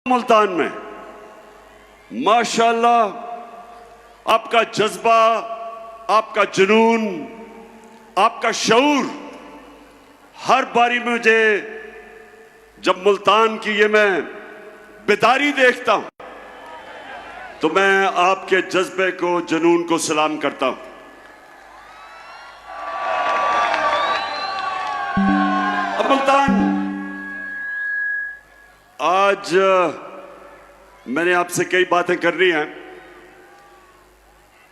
मुल्तान में माशाअल्लाह आपका जज्बा, आपका जुनून, आपका शऊर हर बारी मुझे जब मुल्तान की ये मैं बेदारी देखता हूं तो मैं आपके जज्बे को, जुनून को सलाम करता हूं। अब मुल्तान, आज मैंने आपसे कई बातें करनी हैं,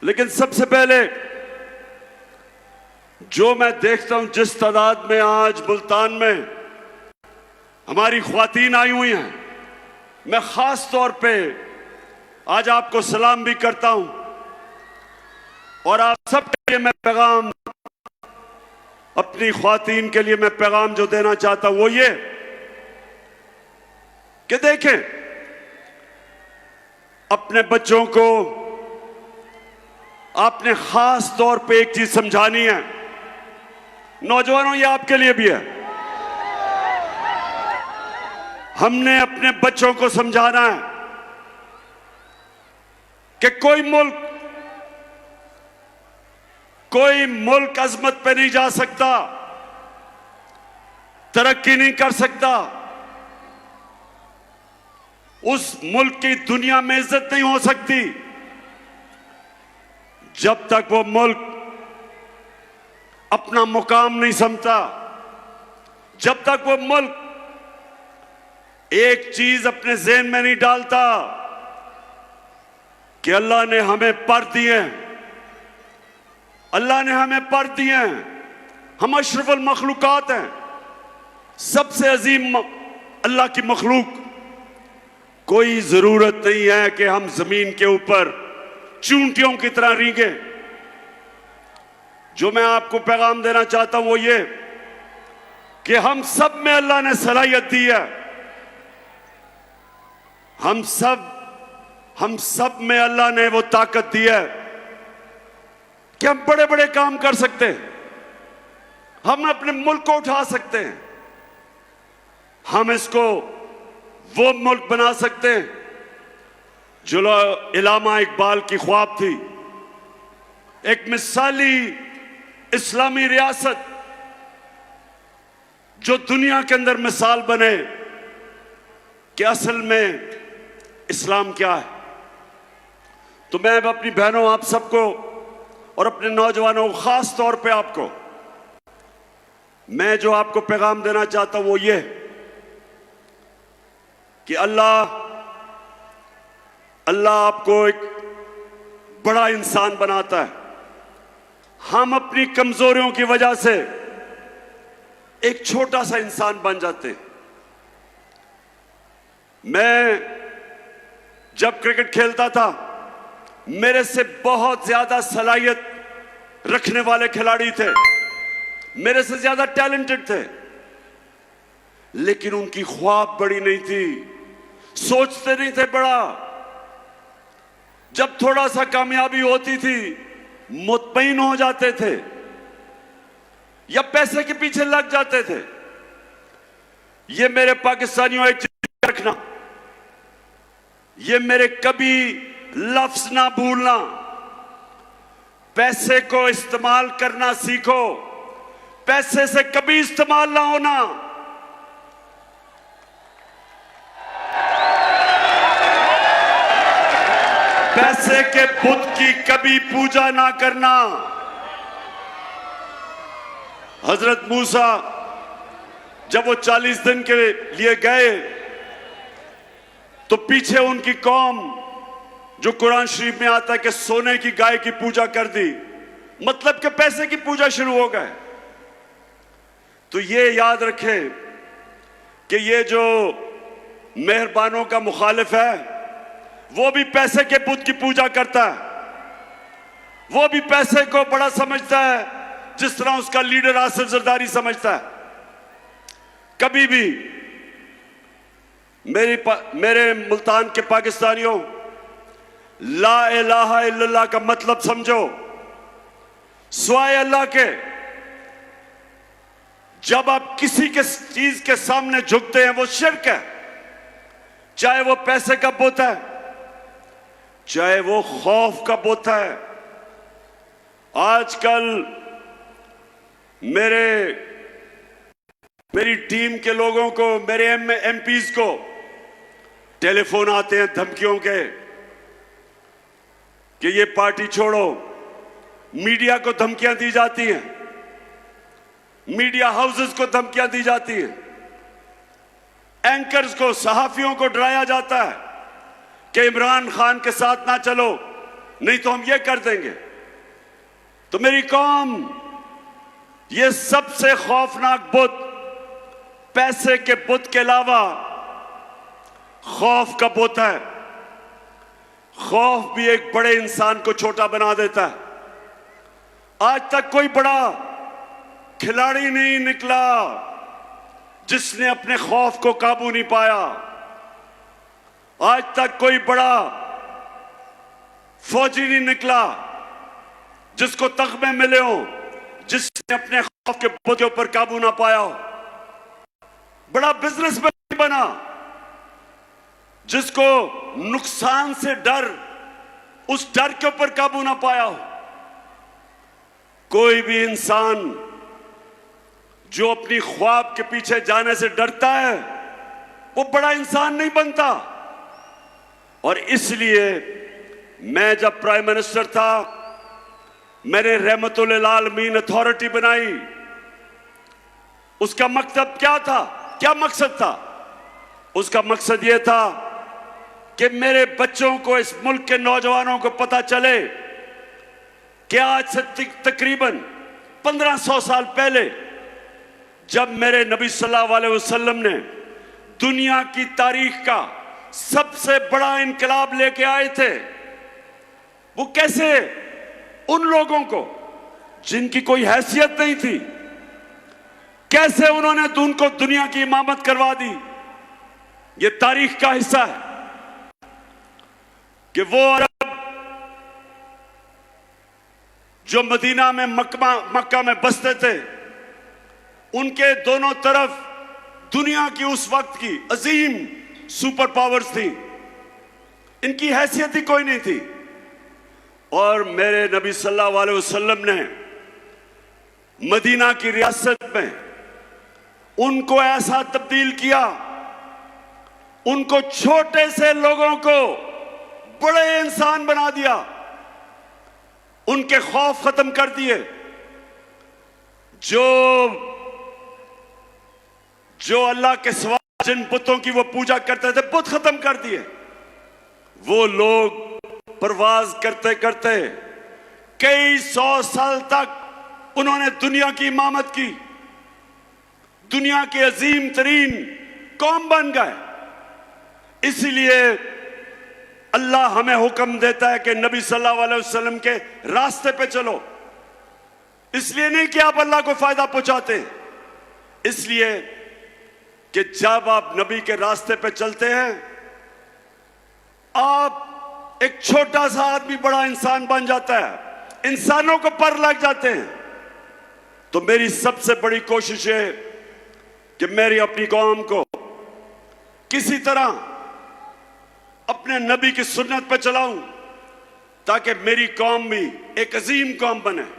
लेकिन सबसे पहले जो मैं देखता हूं जिस तादाद में आज मुल्तान में हमारी ख्वातीन आई हुई हैं, मैं खास तौर पे आज आपको सलाम भी करता हूं और आप सबके लिए मैं पैगाम, अपनी ख्वातीन के लिए मैं पैगाम जो देना चाहता हूं वो ये कि देखें, अपने बच्चों को आपने खास तौर पे एक चीज समझानी है। नौजवानों, ये आपके लिए भी है। हमने अपने बच्चों को समझाना है कि कोई मुल्क अजमत पे नहीं जा सकता, तरक्की नहीं कर सकता, उस मुल्क की दुनिया में इज्जत नहीं हो सकती जब तक वो मुल्क अपना मुकाम नहीं समझता, जब तक वो मुल्क एक चीज अपने ज़हन में नहीं डालता कि अल्लाह ने हमें पर दिए, अल्लाह ने हमें पर दिए हैं, हम अशरफुल मखलूकात हैं, सबसे अजीम अल्लाह की मखलूक। कोई जरूरत नहीं है कि हम जमीन के ऊपर चूंटियों की तरह रींगे। जो मैं आपको पैगाम देना चाहता हूं वो ये कि हम सब में अल्लाह ने सलाहियत दी है, हम सब में अल्लाह ने वो ताकत दी है कि हम बड़े बड़े काम कर सकते हैं, हम अपने मुल्क को उठा सकते हैं, हम इसको वो मुल्क बना सकते हैं जो इलामा इकबाल की ख्वाब थी, एक मिसाली इस्लामी रियासत जो दुनिया के अंदर मिसाल बने कि असल में इस्लाम क्या है। तो मैं अपनी बहनों, आप सबको और अपने नौजवानों को, खास तौर पे आपको, मैं जो आपको पैगाम देना चाहता हूं वो ये कि अल्लाह आपको एक बड़ा इंसान बनाता है। हम अपनी कमजोरियों की वजह से एक छोटा सा इंसान बन जाते हैं। मैं जब क्रिकेट खेलता था, मेरे से बहुत ज्यादा सलाहियत रखने वाले खिलाड़ी थे, मेरे से ज्यादा टैलेंटेड थे, लेकिन उनकी ख्वाब बड़ी नहीं थी, सोचते नहीं थे बड़ा। जब थोड़ा सा कामयाबी होती थी मुतमईन हो जाते थे या पैसे के पीछे लग जाते थे। ये मेरे पाकिस्तानियों एक चीज रखना, ये मेरे कभी लफ्ज ना भूलना, पैसे को इस्तेमाल करना सीखो, पैसे से कभी इस्तेमाल ना होना। पैसे के बुत की कभी पूजा ना करना। हजरत मूसा जब वो 40 दिन के लिए गए तो पीछे उनकी कौम, जो कुरान शरीफ में आता है कि सोने की गाय की पूजा कर दी, मतलब कि पैसे की पूजा शुरू हो गए। तो ये याद रखें कि ये जो मेहरबानों का मुखालिफ है वो भी पैसे के बुत की पूजा करता है, वो भी पैसे को बड़ा समझता है जिस तरह उसका लीडर आसिफ जरदारी समझता है। कभी भी मेरे मुल्तान के पाकिस्तानियों, ला इलाहा इल्लल्लाह का मतलब समझो, स्वाय अल्लाह के। जब आप किसी के चीज के सामने झुकते हैं वो शिर्क है। चाहे वो पैसे का बुत है, चाहे वो खौफ का बुत है। आजकल मेरी टीम के लोगों को, मेरे एमपीज को टेलीफोन आते हैं धमकियों के कि ये पार्टी छोड़ो। मीडिया को धमकियां दी जाती हैं, मीडिया हाउसेस को धमकियां दी जाती हैं, एंकर्स को, सहाफियों को डराया जाता है कि इमरान खान के साथ ना चलो, नहीं तो हम ये कर देंगे। तो मेरी कौम, ये सबसे खौफनाक बुत पैसे के बुत के अलावा खौफ का बुत है। खौफ भी एक बड़े इंसान को छोटा बना देता है। आज तक कोई बड़ा खिलाड़ी नहीं निकला जिसने अपने खौफ को काबू नहीं पाया। आज तक कोई बड़ा फौजी नहीं निकला जिसको तगमे मिले हो, जिसने अपने खौफ के बुत के ऊपर काबू ना पाया हो। बड़ा बिजनेसमैन बना जिसको नुकसान से डर, उस डर के ऊपर काबू ना पाया हो। कोई भी इंसान जो अपनी ख्वाब के पीछे जाने से डरता है, वो बड़ा इंसान नहीं बनता। और इसलिए मैं जब प्राइम मिनिस्टर था, मैंने रहमतुल आलमीन अथॉरिटी बनाई। उसका मकसद क्या था? क्या मकसद था? उसका मकसद यह था कि मेरे बच्चों को, इस मुल्क के नौजवानों को पता चले कि आज से तकरीबन 1500 साल पहले जब मेरे नबी सल्लल्लाहु अलैहि वसल्लम ने दुनिया की तारीख का सबसे बड़ा इनकलाब लेके आए थे, वो कैसे उन लोगों को जिनकी कोई हैसियत नहीं थी, कैसे उन्होंने उनको दुनिया की इमामत करवा दी। ये तारीख का हिस्सा है कि वो अरब जो मदीना में मक्का में बसते थे, उनके दोनों तरफ दुनिया की उस वक्त की अजीम सुपर पावर्स थी, इनकी हैसियत ही कोई नहीं थी। और मेरे नबी सल्लल्लाहु अलैहि वसल्लम ने मदीना की रियासत में उनको ऐसा तब्दील किया, उनको छोटे से लोगों को बड़े इंसान बना दिया, उनके खौफ खत्म कर दिए। जो अल्लाह के सिवा जिन बुतों की वो पूजा करते थे, बुत खत्म कर दिए। वो लोग परवाज करते करते कई 100 साल तक उन्होंने दुनिया की इमामत की, दुनिया के अजीम तरीन कौम बन गए। इसलिए अल्लाह हमें हुक्म देता है कि नबी सल्लल्लाहु अलैहि वसल्लम के रास्ते पे चलो। इसलिए नहीं कि आप अल्लाह को फायदा पहुंचाते, इसलिए कि जब आप नबी के रास्ते पे चलते हैं, आप एक छोटा सा आदमी बड़ा इंसान बन जाता है, इंसानों को पर लग जाते हैं। तो मेरी सबसे बड़ी कोशिश है कि मेरी अपनी कौम को किसी तरह अपने नबी की सुन्नत पर चलाऊं, ताकि मेरी कौम भी एक अजीम कौम बने।